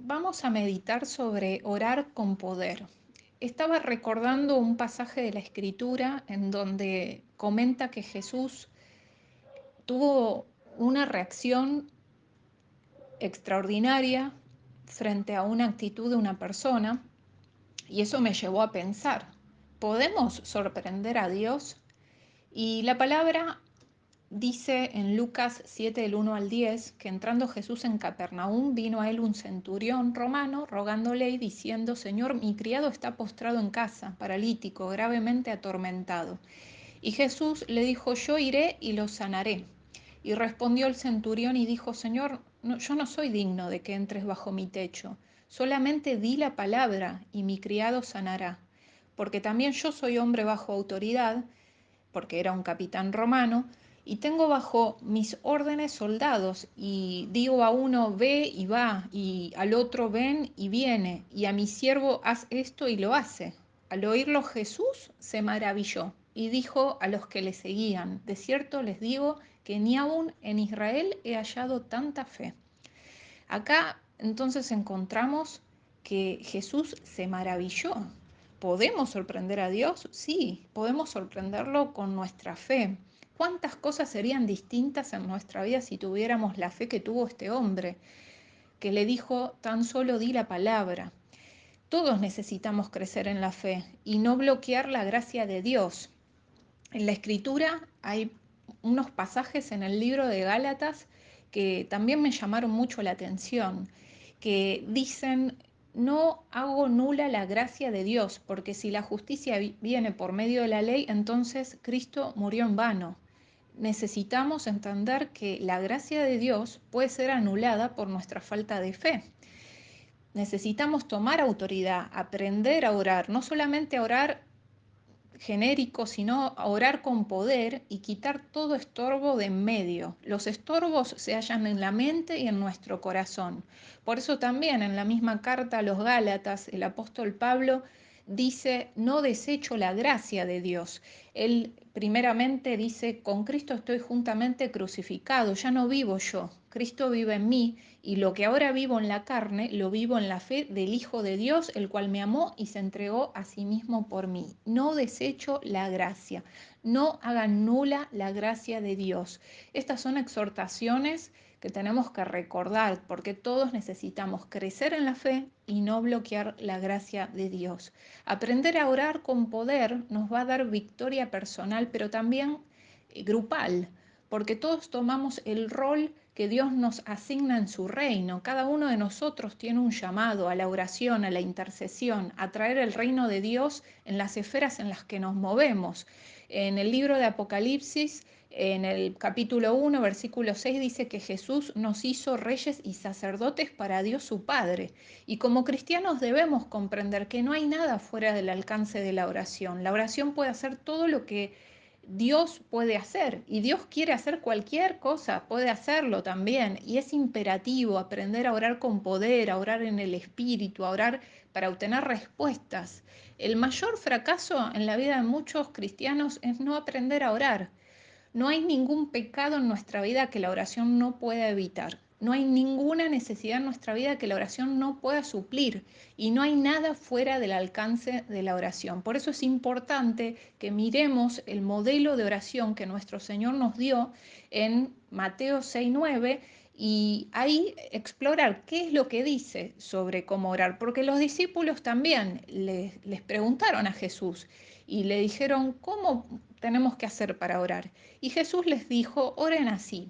Vamos a meditar sobre orar con poder. Estaba recordando un pasaje de la Escritura en donde comenta que Jesús tuvo una reacción extraordinaria frente a una actitud de una persona y eso me llevó a pensar, ¿podemos sorprender a Dios? Y la palabra dice en Lucas 7, del 1 al 10, que entrando Jesús en Capernaum, vino a él un centurión romano rogándole y diciendo, Señor, mi criado está postrado en casa, paralítico, gravemente atormentado. Y Jesús le dijo, yo iré y lo sanaré. Y respondió el centurión y dijo, Señor, yo no soy digno de que entres bajo mi techo, solamente di la palabra y mi criado sanará. Porque también yo soy hombre bajo autoridad, porque era un capitán romano, y tengo bajo mis órdenes soldados, y digo a uno ve y va, y al otro ven y viene, y a mi siervo haz esto y lo hace. Al oírlo Jesús se maravilló y dijo a los que le seguían, de cierto les digo que ni aún en Israel he hallado tanta fe. Acá entonces encontramos que Jesús se maravilló. ¿Podemos sorprender a Dios? Sí, podemos sorprenderlo con nuestra fe. ¿Cuántas cosas serían distintas en nuestra vida si tuviéramos la fe que tuvo este hombre, que le dijo tan solo di la palabra? Todos necesitamos crecer en la fe y no bloquear la gracia de Dios. En la Escritura hay unos pasajes en el libro de Gálatas que también me llamaron mucho la atención, que dicen, no hago nula la gracia de Dios, porque si la justicia viene por medio de la ley, entonces Cristo murió en vano. Necesitamos entender que la gracia de Dios puede ser anulada por nuestra falta de fe. Necesitamos tomar autoridad, aprender a orar, no solamente a orar genérico, sino a orar con poder y quitar todo estorbo de en medio. Los estorbos se hallan en la mente y en nuestro corazón. Por eso también en la misma carta a los Gálatas, el apóstol Pablo dice, no desecho la gracia de Dios. Él primeramente dice, con Cristo estoy juntamente crucificado, ya no vivo yo, Cristo vive en mí y lo que ahora vivo en la carne, lo vivo en la fe del Hijo de Dios, el cual me amó y se entregó a sí mismo por mí. No desecho la gracia, no hagan nula la gracia de Dios. Estas son exhortaciones que tenemos que recordar porque todos necesitamos crecer en la fe y no bloquear la gracia de Dios. Aprender a orar con poder nos va a dar victoria personal, pero también grupal, porque todos tomamos el rol que Dios nos asigna en su reino. Cada uno de nosotros tiene un llamado a la oración, a la intercesión, a traer el reino de Dios en las esferas en las que nos movemos. En el libro de Apocalipsis, en el capítulo 1, versículo 6, dice que Jesús nos hizo reyes y sacerdotes para Dios su Padre. Y como cristianos debemos comprender que no hay nada fuera del alcance de la oración. La oración puede hacer todo lo que Dios puede hacer y Dios quiere hacer cualquier cosa, puede hacerlo también. Y es imperativo aprender a orar con poder, a orar en el espíritu, a orar para obtener respuestas. El mayor fracaso en la vida de muchos cristianos es no aprender a orar. No hay ningún pecado en nuestra vida que la oración no pueda evitar. No hay ninguna necesidad en nuestra vida que la oración no pueda suplir. Y no hay nada fuera del alcance de la oración. Por eso es importante que miremos el modelo de oración que nuestro Señor nos dio en Mateo 6:9 y ahí explorar qué es lo que dice sobre cómo orar. Porque los discípulos también les preguntaron a Jesús y le dijeron, ¿cómo tenemos que hacer para orar? Y Jesús les dijo, oren así.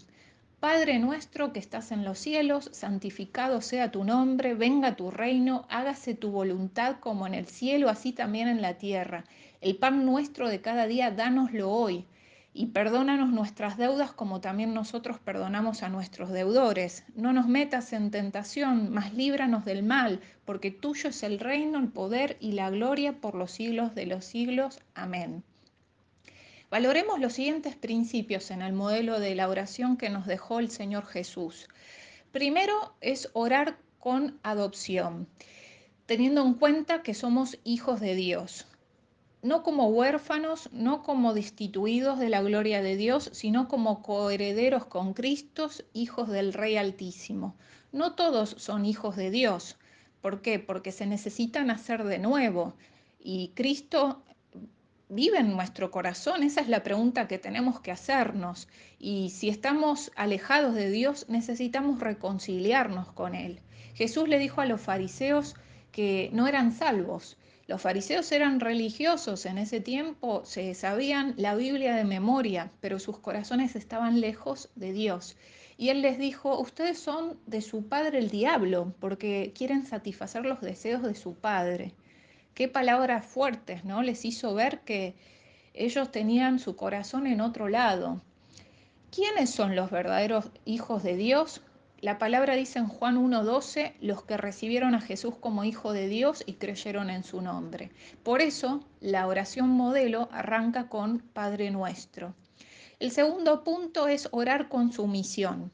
Padre nuestro que estás en los cielos, santificado sea tu nombre, venga tu reino, hágase tu voluntad como en el cielo, así también en la tierra. El pan nuestro de cada día, dánoslo hoy. Y perdónanos nuestras deudas como también nosotros perdonamos a nuestros deudores. No nos metas en tentación, mas líbranos del mal, porque tuyo es el reino, el poder y la gloria por los siglos de los siglos. Amén. Valoremos los siguientes principios en el modelo de la oración que nos dejó el Señor Jesús. Primero es orar con adopción, teniendo en cuenta que somos hijos de Dios, no como huérfanos, no como destituidos de la gloria de Dios, sino como coherederos con Cristo, hijos del Rey Altísimo. No todos son hijos de Dios. ¿Por qué? Porque se necesita nacer de nuevo y Cristo vive en nuestro corazón. Esa es la pregunta que tenemos que hacernos. Y si estamos alejados de Dios, necesitamos reconciliarnos con Él. Jesús le dijo a los fariseos que no eran salvos. Los fariseos eran religiosos en ese tiempo, se sabían la Biblia de memoria, pero sus corazones estaban lejos de Dios. Y él les dijo, ustedes son de su padre el diablo, porque quieren satisfacer los deseos de su padre. Qué palabras fuertes, ¿no? Les hizo ver que ellos tenían su corazón en otro lado. ¿Quiénes son los verdaderos hijos de Dios? La palabra dice en Juan 1:12, los que recibieron a Jesús como hijo de Dios y creyeron en su nombre. Por eso, la oración modelo arranca con Padre Nuestro. El segundo punto es orar con sumisión,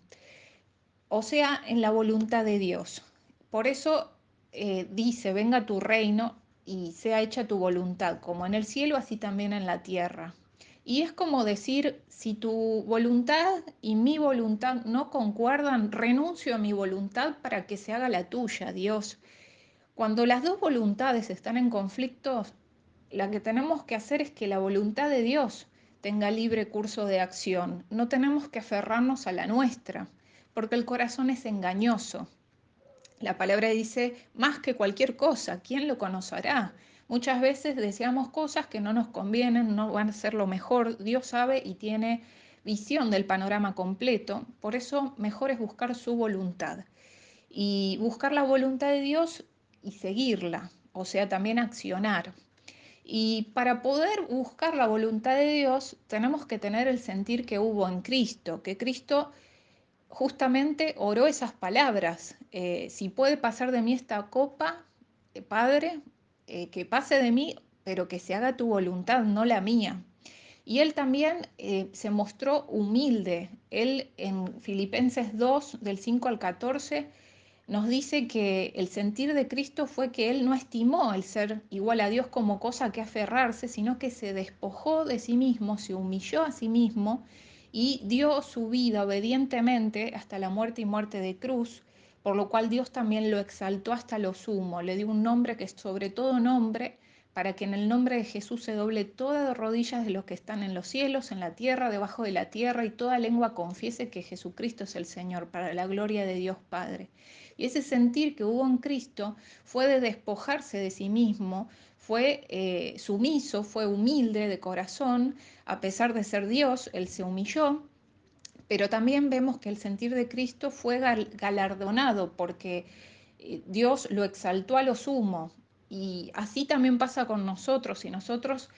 o sea, en la voluntad de Dios. Por eso dice, venga tu reino y sea hecha tu voluntad, como en el cielo, así también en la tierra. Y es como decir, si tu voluntad y mi voluntad no concuerdan, renuncio a mi voluntad para que se haga la tuya, Dios. Cuando las dos voluntades están en conflicto, lo que tenemos que hacer es que la voluntad de Dios tenga libre curso de acción. No tenemos que aferrarnos a la nuestra, porque el corazón es engañoso. La palabra dice, más que cualquier cosa, ¿quién lo conocerá? Muchas veces deseamos cosas que no nos convienen, no van a ser lo mejor. Dios sabe y tiene visión del panorama completo. Por eso mejor es buscar su voluntad y buscar la voluntad de Dios y seguirla, o sea, también accionar. Y para poder buscar la voluntad de Dios, tenemos que tener el sentir que hubo en Cristo, que Cristo justamente oró esas palabras. Si puede pasar de mí esta copa, Padre, que pase de mí, pero que se haga tu voluntad, no la mía. Y él también se mostró humilde. Él en Filipenses 2, del 5 al 14, nos dice que el sentir de Cristo fue que él no estimó el ser igual a Dios como cosa que aferrarse, sino que se despojó de sí mismo, se humilló a sí mismo y dio su vida obedientemente hasta la muerte y muerte de cruz, por lo cual Dios también lo exaltó hasta lo sumo, le dio un nombre que es sobre todo nombre, para que en el nombre de Jesús se doble toda rodillas de los que están en los cielos, en la tierra, debajo de la tierra, y toda lengua confiese que Jesucristo es el Señor, para la gloria de Dios Padre. Y ese sentir que hubo en Cristo fue de despojarse de sí mismo, fue sumiso, fue humilde de corazón, a pesar de ser Dios, Él se humilló, pero también vemos que el sentir de Cristo fue galardonado porque Dios lo exaltó a lo sumo. Y así también pasa con nosotros. Si nosotros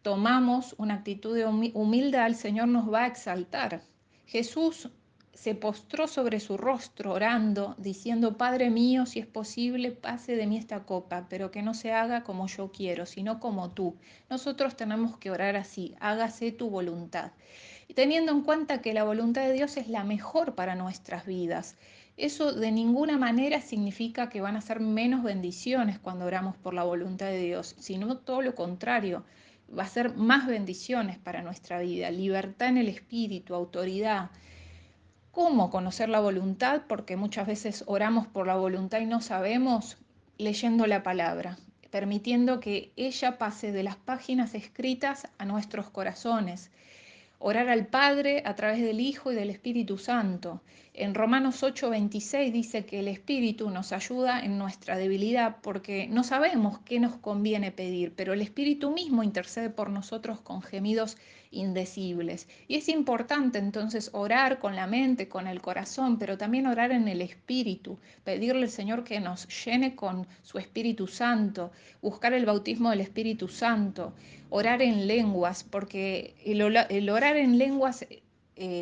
tomamos una actitud de humildad, el Señor nos va a exaltar. Jesús se postró sobre su rostro orando, diciendo, Padre mío, si es posible, pase de mí esta copa, pero que no se haga como yo quiero, sino como tú. Nosotros tenemos que orar así, hágase tu voluntad. Y teniendo en cuenta que la voluntad de Dios es la mejor para nuestras vidas. Eso de ninguna manera significa que van a ser menos bendiciones cuando oramos por la voluntad de Dios, sino todo lo contrario, va a ser más bendiciones para nuestra vida, libertad en el espíritu, autoridad. ¿Cómo conocer la voluntad? Porque muchas veces oramos por la voluntad y no sabemos, leyendo la palabra, permitiendo que ella pase de las páginas escritas a nuestros corazones. Orar al Padre a través del Hijo y del Espíritu Santo. En Romanos 8:26 dice que el Espíritu nos ayuda en nuestra debilidad porque no sabemos qué nos conviene pedir, pero el Espíritu mismo intercede por nosotros con gemidos indecibles. Y es importante entonces orar con la mente, con el corazón, pero también orar en el Espíritu, pedirle al Señor que nos llene con su Espíritu Santo, buscar el bautismo del Espíritu Santo, orar en lenguas, porque el orar en lenguas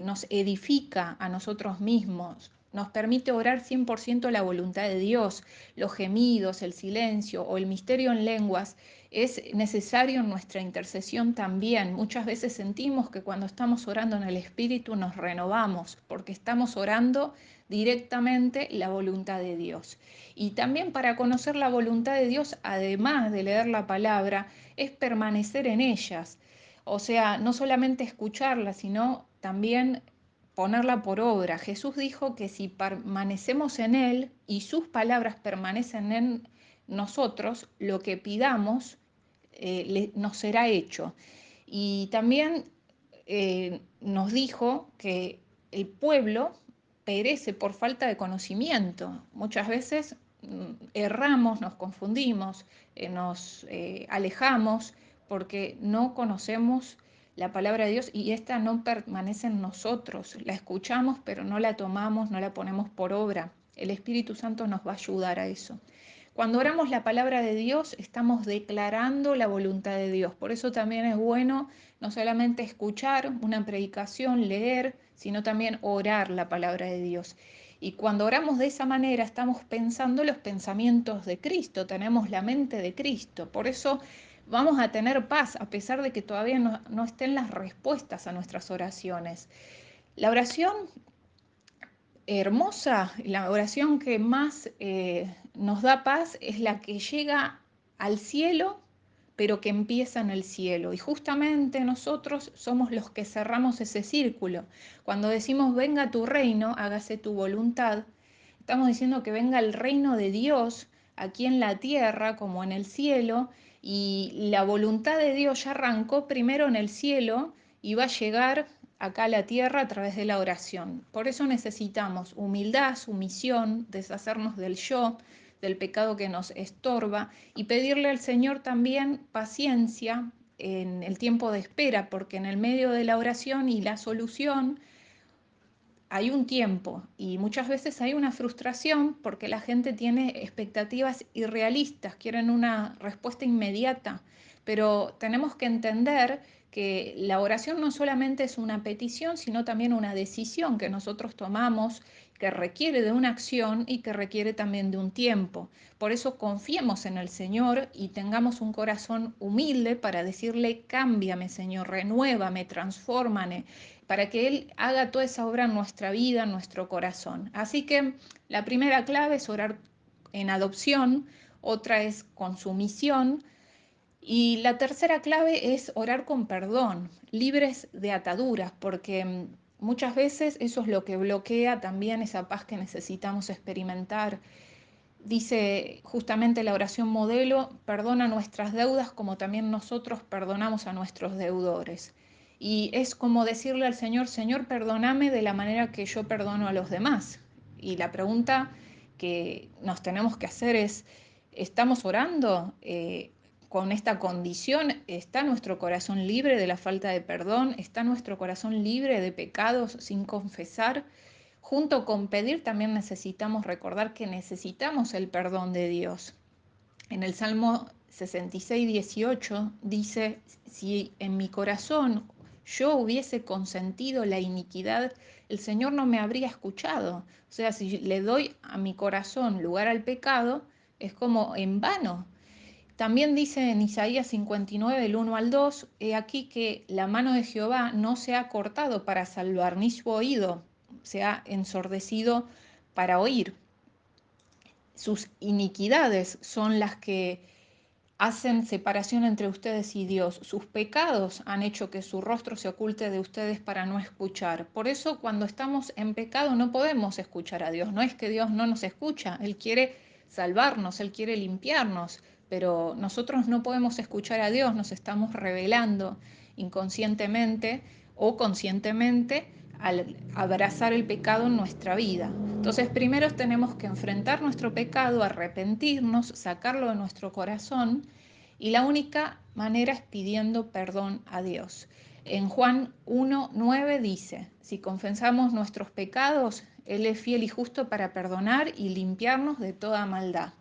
nos edifica a nosotros mismos, nos permite orar 100% la voluntad de Dios, los gemidos, el silencio o el misterio en lenguas es necesario en nuestra intercesión también. Muchas veces sentimos que cuando estamos orando en el Espíritu nos renovamos, porque estamos orando directamente la voluntad de Dios. Y también para conocer la voluntad de Dios, además de leer la palabra, es permanecer en ellas. O sea, no solamente escucharlas, sino también ponerla por obra. Jesús dijo que si permanecemos en Él y sus palabras permanecen en nosotros, lo que pidamos nos será hecho. Y también nos dijo que el pueblo perece por falta de conocimiento. Muchas veces erramos, nos confundimos, nos alejamos porque no conocemos la palabra de Dios y esta no permanece en nosotros. La escuchamos, pero no la tomamos, no la ponemos por obra. El Espíritu Santo nos va a ayudar a eso. Cuando oramos la palabra de Dios, estamos declarando la voluntad de Dios. Por eso también es bueno no solamente escuchar una predicación, leer, sino también orar la palabra de Dios. Y cuando oramos de esa manera, estamos pensando los pensamientos de Cristo, tenemos la mente de Cristo. Por eso vamos a tener paz, a pesar de que todavía no estén las respuestas a nuestras oraciones. La oración hermosa, la oración que más nos da paz es la que llega al cielo, pero que empieza en el cielo. Y justamente nosotros somos los que cerramos ese círculo. Cuando decimos venga tu reino, hágase tu voluntad, estamos diciendo que venga el reino de Dios aquí en la tierra como en el cielo, y la voluntad de Dios ya arrancó primero en el cielo y va a llegar acá a la tierra a través de la oración. Por eso necesitamos humildad, sumisión, deshacernos del yo, del pecado que nos estorba y pedirle al Señor también paciencia en el tiempo de espera, porque en el medio de la oración y la solución hay un tiempo y muchas veces hay una frustración porque la gente tiene expectativas irrealistas, quieren una respuesta inmediata, pero tenemos que entender que la oración no solamente es una petición, sino también una decisión que nosotros tomamos, que requiere de una acción y que requiere también de un tiempo. Por eso confiemos en el Señor y tengamos un corazón humilde para decirle, cámbiame, Señor, renuévame, transfórmame, para que Él haga toda esa obra en nuestra vida, en nuestro corazón. Así que la primera clave es orar en adopción, otra es con sumisión y la tercera clave es orar con perdón, libres de ataduras, porque muchas veces eso es lo que bloquea también esa paz que necesitamos experimentar. Dice justamente la oración modelo, perdona nuestras deudas como también nosotros perdonamos a nuestros deudores. Y es como decirle al Señor, Señor, perdóname de la manera que yo perdono a los demás. Y la pregunta que nos tenemos que hacer es, ¿estamos orando con esta condición? ¿Está nuestro corazón libre de la falta de perdón? ¿Está nuestro corazón libre de pecados sin confesar? Junto con pedir, también necesitamos recordar que necesitamos el perdón de Dios. En el Salmo 66:18 dice, si en mi corazón yo hubiese consentido la iniquidad, el Señor no me habría escuchado. O sea, si le doy a mi corazón lugar al pecado, es como en vano. También dice en Isaías 59, del 1 al 2, he aquí que la mano de Jehová no se ha cortado para salvar, ni su oído se ha ensordecido para oír. Sus iniquidades son las que hacen separación entre ustedes y Dios. Sus pecados han hecho que su rostro se oculte de ustedes para no escuchar. Por eso cuando estamos en pecado no podemos escuchar a Dios. No es que Dios no nos escucha, Él quiere salvarnos, Él quiere limpiarnos, pero nosotros no podemos escuchar a Dios, nos estamos rebelando inconscientemente o conscientemente al abrazar el pecado en nuestra vida. Entonces, primero tenemos que enfrentar nuestro pecado, arrepentirnos, sacarlo de nuestro corazón, y la única manera es pidiendo perdón a Dios. En Juan 1:9 dice, si confesamos nuestros pecados, Él es fiel y justo para perdonar y limpiarnos de toda maldad.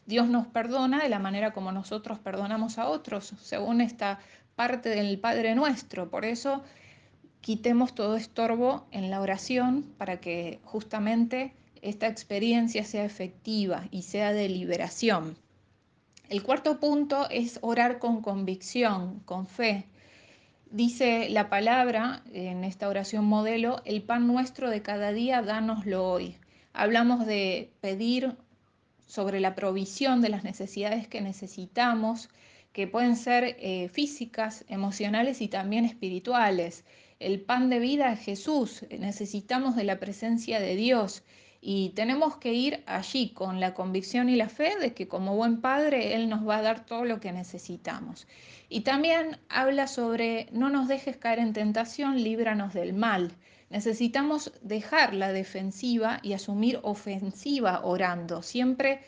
Dios nos perdona de la manera como nosotros perdonamos a otros, según esta parte del Padre Nuestro. Por eso quitemos todo estorbo en la oración para que justamente esta experiencia sea efectiva y sea de liberación. El cuarto punto es orar con convicción, con fe. Dice la palabra en esta oración modelo, el pan nuestro de cada día, dánoslo hoy. Hablamos de pedir sobre la provisión de las necesidades que necesitamos, que pueden ser físicas, emocionales y también espirituales. El pan de vida es Jesús, necesitamos de la presencia de Dios y tenemos que ir allí con la convicción y la fe de que como buen padre Él nos va a dar todo lo que necesitamos. Y también habla sobre no nos dejes caer en tentación, líbranos del mal. Necesitamos dejar la defensiva y asumir ofensiva orando, siempre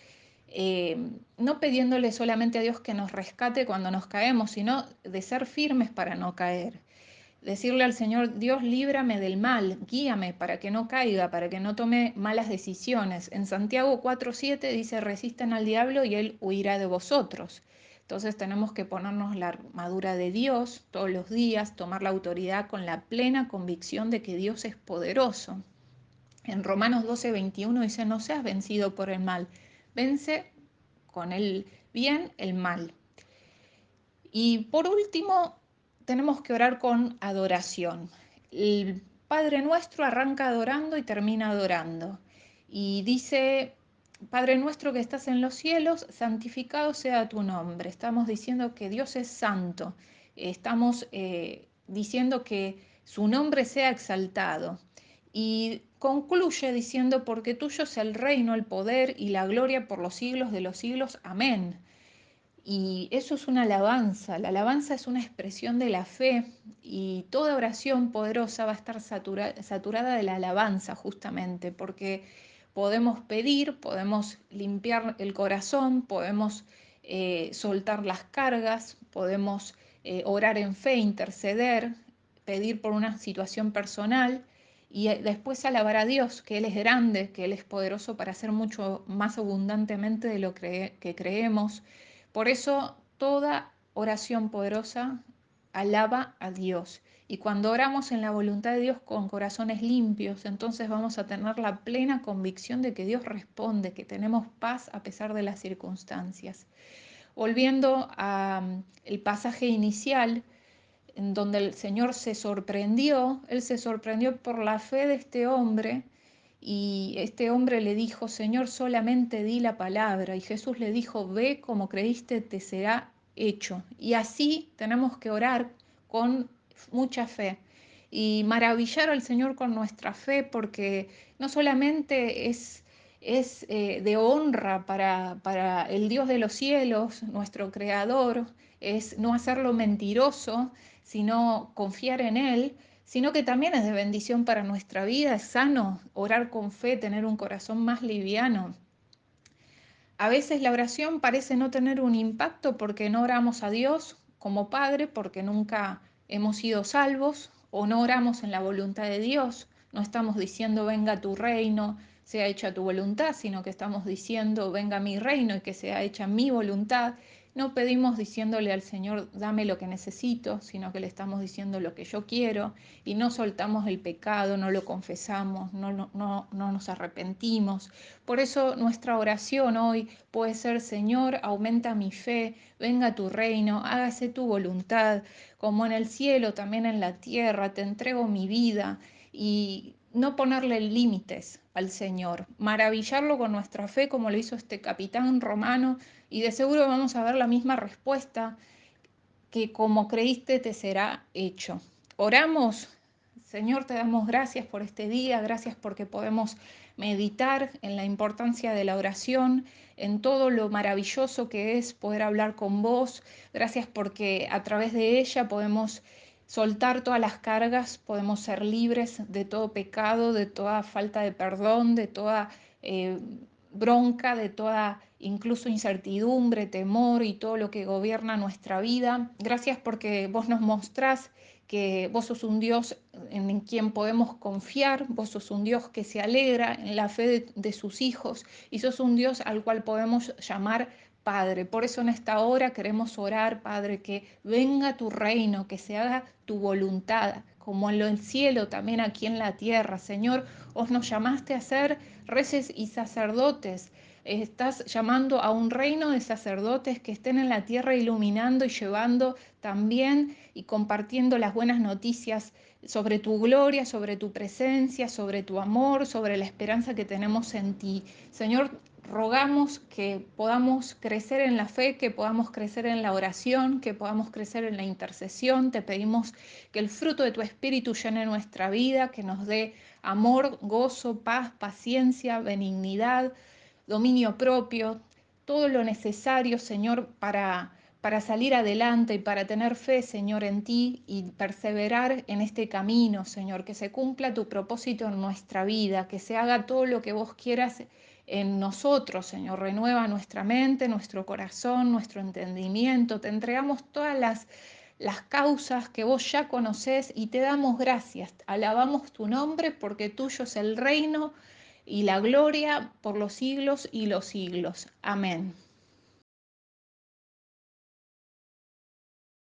no pidiéndole solamente a Dios que nos rescate cuando nos caemos, sino de ser firmes para no caer. Decirle al Señor, Dios, líbrame del mal, guíame para que no caiga, para que no tome malas decisiones. En Santiago 4:7 dice, resistan al diablo y él huirá de vosotros. Entonces tenemos que ponernos la armadura de Dios todos los días, tomar la autoridad con la plena convicción de que Dios es poderoso. En Romanos 12:21 dice, no seas vencido por el mal, vence con el bien el mal. Y por último, tenemos que orar con adoración. El Padre Nuestro arranca adorando y termina adorando. Y dice, Padre nuestro que estás en los cielos, santificado sea tu nombre. Estamos diciendo que Dios es santo. Estamos diciendo que su nombre sea exaltado. Y concluye diciendo, porque tuyo es el reino, el poder y la gloria por los siglos de los siglos. Amén. Y eso es una alabanza. La alabanza es una expresión de la fe y toda oración poderosa va a estar saturada de la alabanza justamente, porque podemos pedir, podemos limpiar el corazón, podemos soltar las cargas, podemos orar en fe, interceder, pedir por una situación personal y después alabar a Dios, que Él es grande, que Él es poderoso para hacer mucho más abundantemente de lo que creemos. Por eso toda oración poderosa alaba a Dios. Y cuando oramos en la voluntad de Dios con corazones limpios, entonces vamos a tener la plena convicción de que Dios responde, que tenemos paz a pesar de las circunstancias. Volviendo al pasaje inicial, en donde el Señor se sorprendió, Él se sorprendió por la fe de este hombre y este hombre le dijo, Señor, solamente di la palabra. Y Jesús le dijo, ve como creíste, te será hecho. Y así tenemos que orar con mucha fe y maravillar al Señor con nuestra fe, porque no solamente es de honra para el Dios de los cielos, nuestro Creador, es no hacerlo mentiroso, sino confiar en Él, sino que también es de bendición para nuestra vida, es sano orar con fe, tener un corazón más liviano. A veces la oración parece no tener un impacto porque no oramos a Dios como Padre, porque nunca hemos sido salvos, o no oramos en la voluntad de Dios, no estamos diciendo venga tu reino, sea hecha tu voluntad, sino que estamos diciendo venga mi reino y que sea hecha mi voluntad. No pedimos diciéndole al Señor, dame lo que necesito, sino que le estamos diciendo lo que yo quiero y no soltamos el pecado, no lo confesamos, no nos arrepentimos. Por eso nuestra oración hoy puede ser, Señor, aumenta mi fe, venga tu reino, hágase tu voluntad, como en el cielo, también en la tierra, te entrego mi vida y no ponerle límites al Señor, maravillarlo con nuestra fe como lo hizo este capitán romano y de seguro vamos a ver la misma respuesta que como creíste te será hecho. Oramos, Señor, te damos gracias por este día, gracias porque podemos meditar en la importancia de la oración, en todo lo maravilloso que es poder hablar con vos. Gracias porque a través de ella podemos soltar todas las cargas, podemos ser libres de todo pecado, de toda falta de perdón, de toda eh, bronca, de toda incluso incertidumbre, temor y todo lo que gobierna nuestra vida. Gracias porque vos nos mostrás que vos sos un Dios en quien podemos confiar, vos sos un Dios que se alegra en la fe de sus hijos y sos un Dios al cual podemos llamar Padre. Por eso en esta hora queremos orar, Padre, que venga tu reino, que se haga tu voluntad, como en el cielo, también aquí en la tierra. Señor, vos nos llamaste a ser reyes y sacerdotes. Estás llamando a un reino de sacerdotes que estén en la tierra iluminando y llevando también y compartiendo las buenas noticias sobre tu gloria, sobre tu presencia, sobre tu amor, sobre la esperanza que tenemos en ti. Señor, rogamos que podamos crecer en la fe, que podamos crecer en la oración, que podamos crecer en la intercesión. Te pedimos que el fruto de tu Espíritu llene nuestra vida, que nos dé amor, gozo, paz, paciencia, benignidad, dominio propio, todo lo necesario, Señor, para salir adelante y para tener fe, Señor, en ti y perseverar en este camino, Señor, que se cumpla tu propósito en nuestra vida, que se haga todo lo que vos quieras en nosotros, Señor. Renueva nuestra mente, nuestro corazón, nuestro entendimiento. Te entregamos todas las causas que vos ya conocés y te damos gracias. Alabamos tu nombre porque tuyo es el reino y la gloria por los siglos y los siglos. Amén.